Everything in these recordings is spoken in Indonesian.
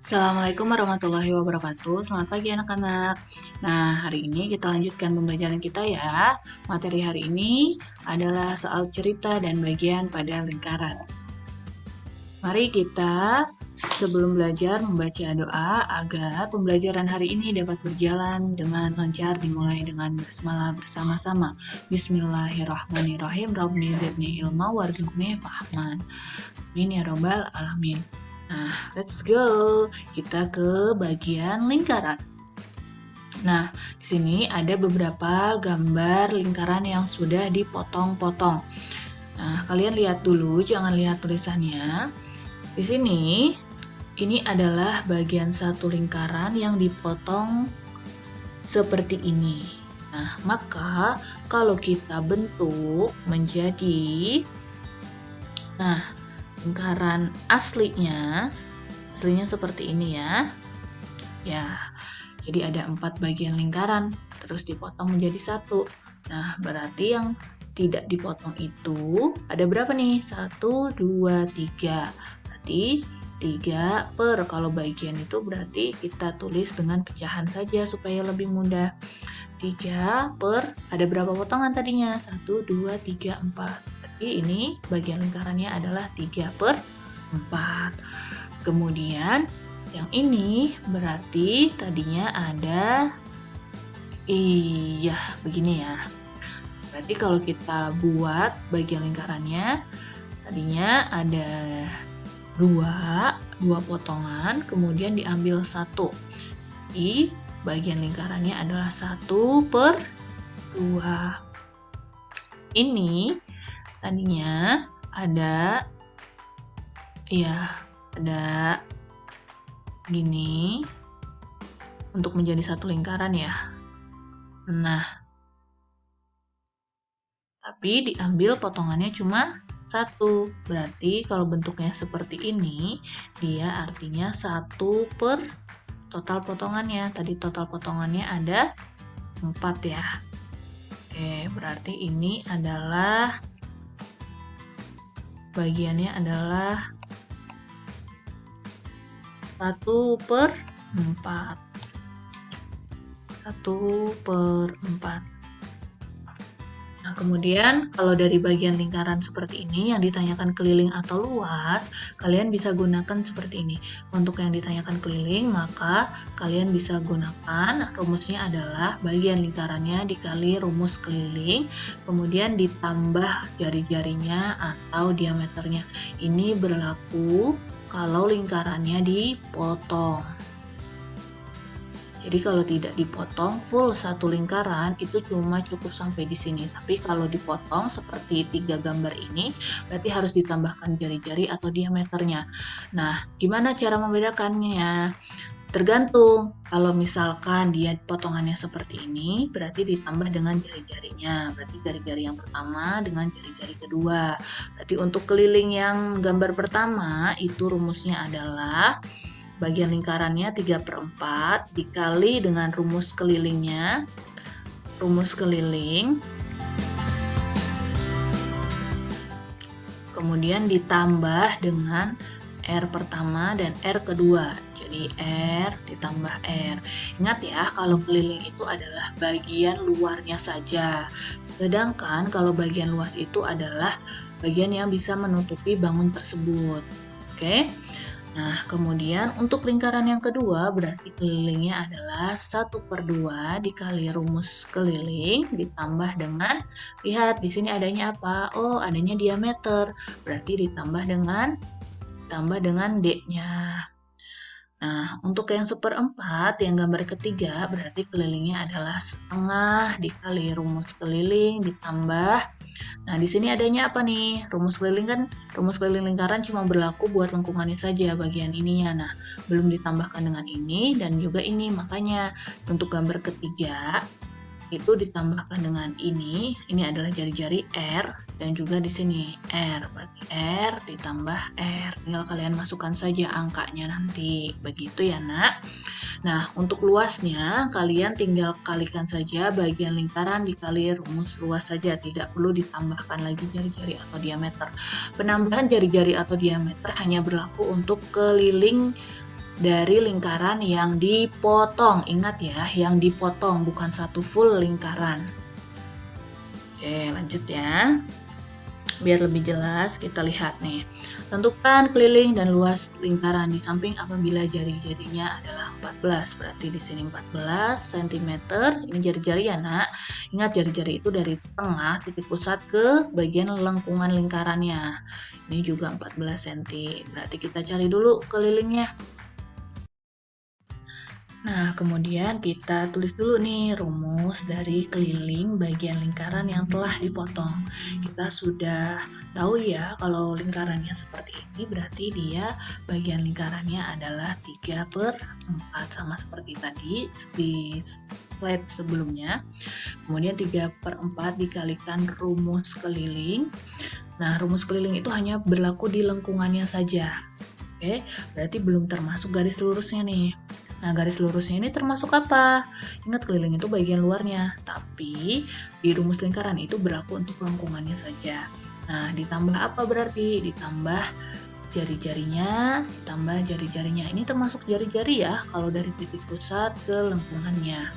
Assalamualaikum warahmatullahi wabarakatuh. Selamat pagi anak-anak. Nah, hari ini kita lanjutkan pembelajaran kita ya. Materi hari ini adalah soal cerita dan bagian pada lingkaran. Mari kita sebelum belajar membaca doa agar pembelajaran hari ini dapat berjalan dengan lancar, dimulai dengan basmalah bersama-sama. Bismillahirrahmanirrahim. Rabbi zidni ilma warzuqni fahman. Amin ya robbal alamin. Nah, let's go. Kita ke bagian lingkaran. Nah, di sini ada beberapa gambar lingkaran yang sudah dipotong-potong. Nah, kalian lihat dulu, jangan lihat tulisannya. Di sini, ini adalah bagian satu lingkaran yang dipotong seperti ini. Nah, maka kalau kita bentuk menjadi lingkaran aslinya seperti ini ya. Ya, jadi ada 4 bagian lingkaran, terus dipotong menjadi satu. Nah, berarti yang tidak dipotong itu ada berapa nih? 1, 2, 3. Berarti 3 per, kalau bagian itu berarti kita tulis dengan pecahan saja supaya lebih mudah. 3 per, ada berapa potongan tadinya? 1, 2, 3, 4. Berarti ini bagian lingkarannya adalah 3 per 4. Kemudian yang ini berarti tadinya ada, begini ya. Berarti kalau kita buat bagian lingkarannya, tadinya ada 2 potongan, kemudian diambil 1. Di bagian lingkarannya adalah 1 per 2. Ini tadinya ada gini untuk menjadi satu lingkaran ya. Nah, tapi diambil potongannya cuma 1. Berarti kalau bentuknya seperti ini, dia artinya 1 per total potongannya. Tadi total potongannya ada 4 ya. Oke, berarti ini adalah bagiannya adalah 1 per 4. 1 per 4. Nah, kemudian kalau dari bagian lingkaran seperti ini yang ditanyakan keliling atau luas, kalian bisa gunakan seperti ini. Untuk yang ditanyakan keliling, maka kalian bisa gunakan rumusnya adalah bagian lingkarannya dikali rumus keliling, kemudian ditambah jari-jarinya atau diameternya. Ini berlaku kalau lingkarannya dipotong. Jadi kalau tidak dipotong full satu lingkaran itu cuma cukup sampai di sini. Tapi kalau dipotong seperti 3 gambar ini berarti harus ditambahkan jari-jari atau diameternya. Nah, gimana cara membedakannya? Tergantung. Kalau misalkan dia potongannya seperti ini, berarti ditambah dengan jari-jarinya. Berarti jari-jari yang pertama dengan jari-jari kedua. Berarti untuk keliling yang gambar pertama, itu rumusnya adalah bagian lingkarannya 3 per 4 dikali dengan rumus kelilingnya. Rumus keliling. Kemudian ditambah dengan R pertama dan R kedua. Jadi R ditambah R. Ingat ya, kalau keliling itu adalah bagian luarnya saja. Sedangkan kalau bagian luas itu adalah bagian yang bisa menutupi bangun tersebut. Oke? Nah, kemudian untuk lingkaran yang kedua berarti kelilingnya adalah 1 per 2 dikali rumus keliling ditambah dengan, lihat di sini adanya apa? Oh, adanya diameter. Berarti ditambah dengan D-nya. Nah, untuk yang 1/4 yang gambar ketiga berarti kelilingnya adalah setengah dikali rumus keliling ditambah. Nah, di sini adanya apa nih? Rumus keliling lingkaran cuma berlaku buat lengkungannya saja bagian ininya. Nah, belum ditambahkan dengan ini dan juga ini. Makanya untuk gambar ketiga itu ditambahkan dengan ini. Ini adalah jari-jari R dan juga di sini R. Berarti R ditambah R. Tinggal kalian masukkan saja angkanya nanti. Begitu ya, Nak. Nah, untuk luasnya kalian tinggal kalikan saja bagian lingkaran dikali rumus luas saja. Tidak perlu ditambahkan lagi jari-jari atau diameter. Penambahan jari-jari atau diameter hanya berlaku untuk keliling dari lingkaran yang dipotong. Ingat ya, yang dipotong, bukan satu full lingkaran. Oke, lanjut ya. Biar lebih jelas, kita lihat nih. Tentukan keliling dan luas lingkaran di samping apabila jari-jarinya adalah 14. Berarti di sini 14 cm. Ini jari-jari ya, Nak. Ingat jari-jari itu dari tengah titik pusat ke bagian lengkungan lingkarannya. Ini juga 14 cm. Berarti kita cari dulu kelilingnya. Nah, kemudian kita tulis dulu nih rumus dari keliling bagian lingkaran yang telah dipotong. Kita sudah tahu ya kalau lingkarannya seperti ini, berarti dia bagian lingkarannya adalah 3/4, sama seperti tadi di slide sebelumnya. Kemudian 3/4 dikalikan rumus keliling. Nah, rumus keliling itu hanya berlaku di lengkungannya saja. Oke, berarti belum termasuk garis lurusnya nih. Nah, garis lurusnya ini termasuk apa? Ingat, keliling itu bagian luarnya, tapi di rumus lingkaran itu berlaku untuk lengkungannya saja. Nah, ditambah apa berarti? Ditambah jari-jarinya, ditambah jari-jarinya. Ini termasuk jari-jari ya, kalau dari titik pusat ke lengkungannya.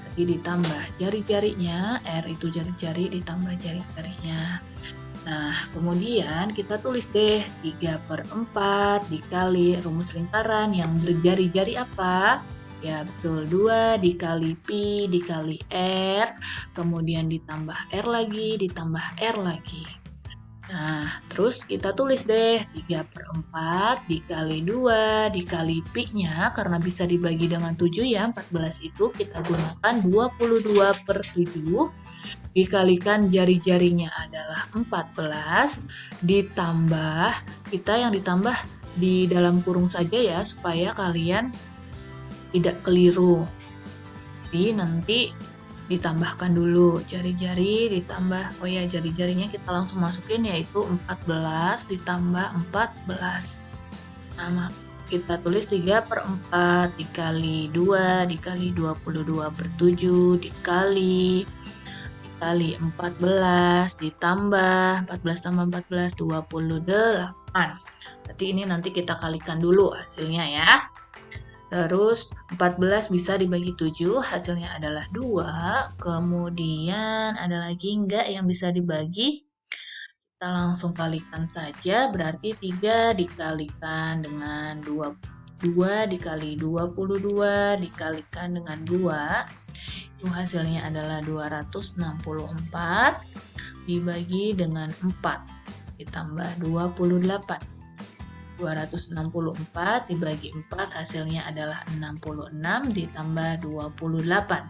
Berarti ditambah jari-jarinya, R itu jari-jari, ditambah jari-jarinya. Nah, kemudian kita tulis deh 3/4 dikali rumus lingkaran yang berjari-jari apa? Ya, betul. 2 dikali pi dikali R, kemudian ditambah R lagi, ditambah R lagi. Nah, terus kita tulis deh 3/4 dikali 2 dikali pi-nya, karena bisa dibagi dengan 7 ya, 14 itu kita gunakan 22/7 dikalikan jari-jarinya adalah 14, ditambah, kita yang ditambah di dalam kurung saja ya, supaya kalian tidak keliru. Jadi nanti ditambahkan dulu jari-jari ditambah, oh ya, jari-jarinya kita langsung masukin, yaitu 14 ditambah 14. Nah, kita tulis 3/4 dikali 2 dikali 22/7 dikali 14 ditambah 14 tambah 14 28. Berarti ini nanti kita kalikan dulu hasilnya ya. Terus 14 bisa dibagi 7, hasilnya adalah 2. Kemudian ada lagi enggak yang bisa dibagi? Kita langsung kalikan saja, berarti 3 dikalikan dengan 2 dikali 22 dikalikan dengan 2, itu hasilnya adalah 264 dibagi dengan 4 ditambah 28. 264 dibagi 4 hasilnya adalah 66 ditambah 28.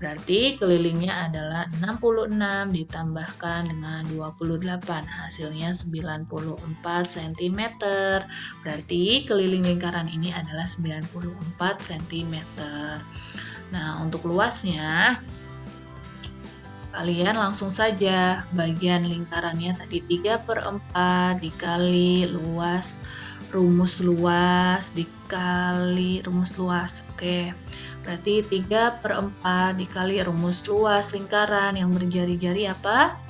Berarti kelilingnya adalah 66 ditambahkan dengan 28, hasilnya 94 cm. Berarti keliling lingkaran ini adalah 94 cm. Nah, untuk luasnya, kalian langsung saja bagian lingkarannya tadi 3/4 dikali luas, rumus luas dikali rumus luas. Oke, berarti 3/4 dikali rumus luas lingkaran yang berjari-jari apa?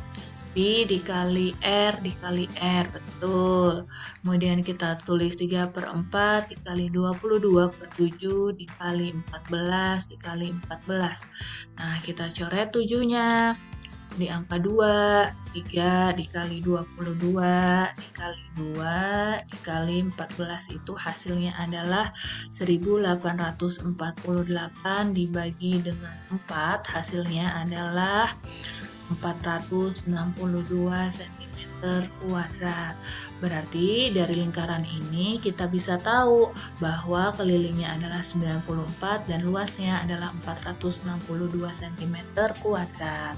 Pi dikali R dikali R, betul. Kemudian kita tulis 3/4 dikali 22/7 dikali 14 dikali 14. Nah, kita coret 7-nya di angka 2, 3 dikali 22 dikali 2 dikali 14, itu hasilnya adalah 1848 dibagi dengan 4, hasilnya adalah 462 cm kuadrat. Berarti dari lingkaran ini kita bisa tahu bahwa kelilingnya adalah 94 dan luasnya adalah 462 cm kuadrat.